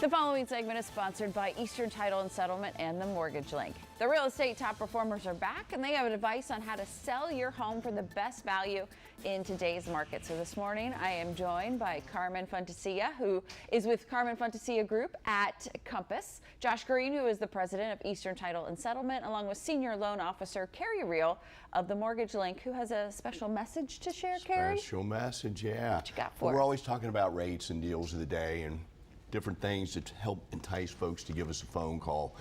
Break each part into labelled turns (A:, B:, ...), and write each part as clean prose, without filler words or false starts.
A: The following segment is sponsored by Eastern Title and Settlement and the Mortgage Link. The real estate top performers are back, and they have advice on how to sell your home for the best value in today's market. So this morning, I am joined by Carmen Fantasia, who is with Carmen Fantasia Group at Compass, Josh Green, who is the president of Eastern Title and Settlement, along with Senior Loan Officer Carrie Reel of the Mortgage Link, who has a special message to share, Carrie?
B: Special message, yeah.
A: What you got for us?
B: We're always talking about rates and deals of the day and different things that help entice folks to give us a phone call.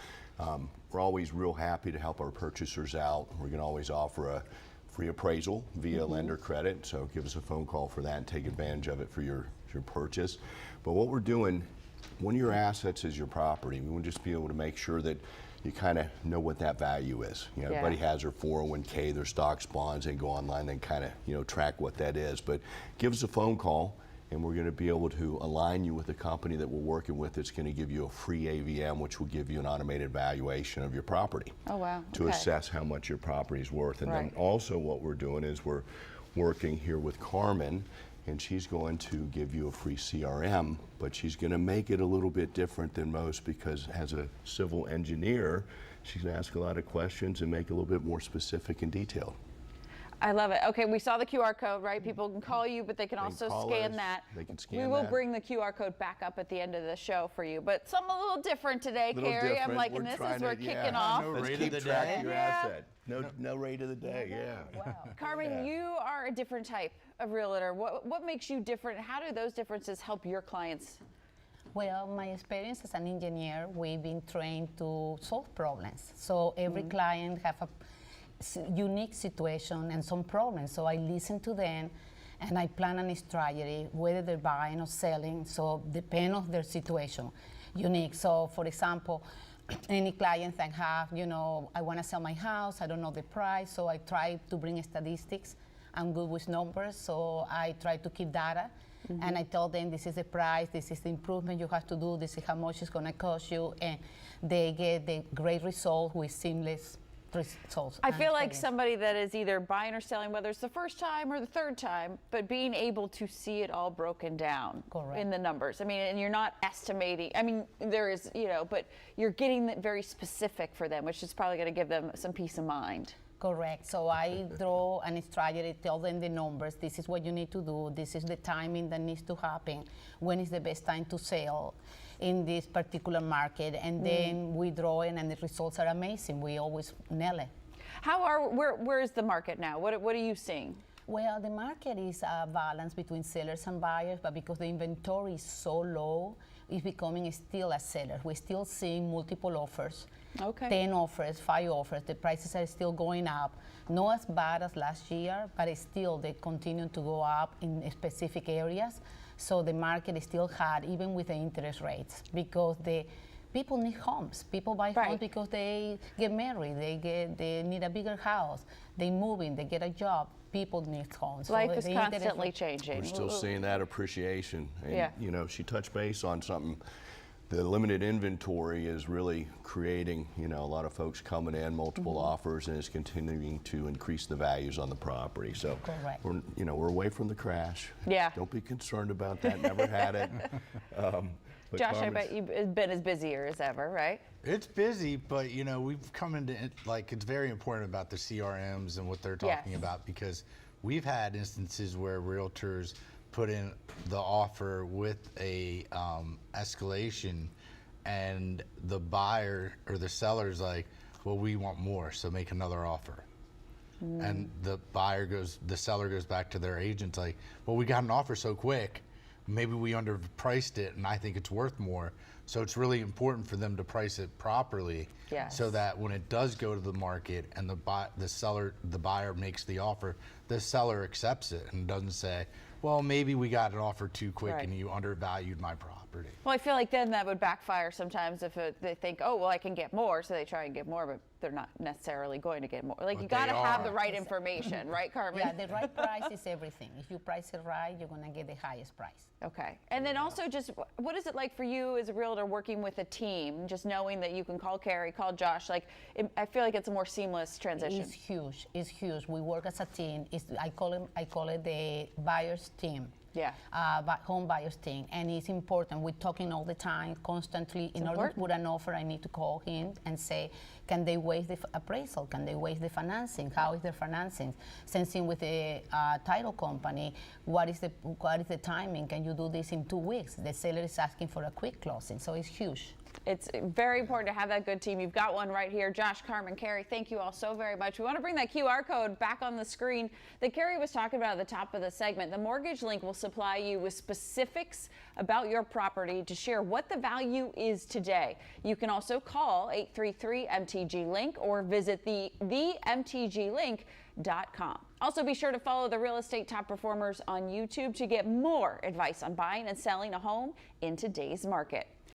B: We're always real happy to help our purchasers out. We're going to always offer a free appraisal via lender credit, so give us a phone call for that and take advantage of it for your purchase. But what we're doing, one of your assets is your property. We want to just be able to make sure that you kind of know what that value is. You know, everybody has their 401k, their stocks, bonds, and go online and kind of, track what that is. But give us a phone call, and we're going to be able to align you with a company that we're working with that's going to give you a free AVM, which will give you an automated valuation of your property.
A: Oh, wow.
B: To assess how much your property is worth. And then also what we're doing is we're working here with Carmen, and she's going to give you a free CRM, but she's going to make it a little bit different than most because as a civil engineer, she's going to ask a lot of questions and make it a little bit more specific and detailed.
A: I love it. Okay, we saw the QR code, right? People can call you, but they can also scan that.
B: They can scan
A: We will bring the QR code back up at the end of the show for you, but something a little different today, Carrie. I'm liking this as we're kicking off.
B: Let's keep track of your asset. No rate of the day,
A: Wow. Carmen, you are a different type of realtor. What makes you different? How do those differences help your clients?
C: Well, my experience as an engineer, we've been trained to solve problems. So every client have a unique situation and some problems. So I listen to them and I plan a strategy, whether they're buying or selling. So depend on their situation, unique. So for example, any clients that have, I want to sell my house, I don't know the price, so I try to bring statistics. I'm good with numbers, so I try to keep data. And I tell them this is the price, this is the improvement you have to do, this is how much it's going to cost you, and they get the great result with seamless results.
A: I feel like somebody that is either buying or selling, whether it's the first time or the third time, but being able to see it all broken down in the numbers. I mean, and you're not estimating. I mean, there is, but you're getting it very specific for them, which is probably going to give them some peace of mind.
C: Correct. So I draw a strategy, tell them the numbers. This is what you need to do. This is the timing that needs to happen. When is the best time to sell in this particular market? And then we draw in, and the results are amazing. We always nail it.
A: Where is the market now? What are you seeing?
C: Well, the market is a balance between sellers and buyers, but because the inventory is so low, it's becoming still a seller. We're still seeing multiple offers. 10 offers, 5 offers. The prices are still going up. Not as bad as last year, but it's still they continue to go up in specific areas. So the market is still hot, even with the interest rates, because the people need homes. People buy homes because they get married, they need a bigger house, they move in, they get a job. People need homes.
A: Life is constantly changing.
B: We're still seeing that appreciation. And, she touched base on something. The limited inventory is really creating, a lot of folks coming in, multiple offers, and it's continuing to increase the values on the property. So we're away from the crash. Don't be concerned about that. Never had it.
A: Josh, I bet you've been as busy as ever, right?
D: It's busy, but we've come into it's very important about the CRMs and what they're talking about, because we've had instances where realtors put in the offer with a escalation, and the buyer or the seller's like, well, we want more, so make another offer. And the seller goes back to their agent like, well, we got an offer so quick, maybe we underpriced it and I think it's worth more. So it's really important for them to price it properly, so that when it does go to the market and the buyer makes the offer, the seller accepts it and doesn't say, well, maybe we got an offer too quick and you undervalued my property.
A: Well, I feel like then that would backfire sometimes if they think, oh, well, I can get more, so they try and get more, but they're not necessarily going to get more. Like, you got to have the right information, right, Carmen?
C: Yeah, the right price is everything. If you price it right, you're going to get the highest price.
A: Okay. And then also, just what is it like for you as a realtor working with a team, just knowing that you can call Carrie, call Josh? Like, I feel like it's a more seamless transition.
C: It's huge. It's huge. We work as a team. I call it the buyer's team. home buyers think, and it's important. We're talking all the time, constantly. In order to put an offer, I need to call him and say, can they waive the appraisal? Can they waive the financing? How is their financing? Same thing with the title company. What is the timing? Can you do this in 2 weeks? The seller is asking for a quick closing, so it's huge.
A: It's very important to have that good team. You've got one right here. Josh, Carmen, Carrie, thank you all so very much. We want to bring that QR code back on the screen that Carrie was talking about at the top of the segment. The Mortgage Link will supply you with specifics about your property to share what the value is today. You can also call 833-MTG-LINK or visit themtglink.com. Also, be sure to follow the Real Estate Top Performers on YouTube to get more advice on buying and selling a home in today's market.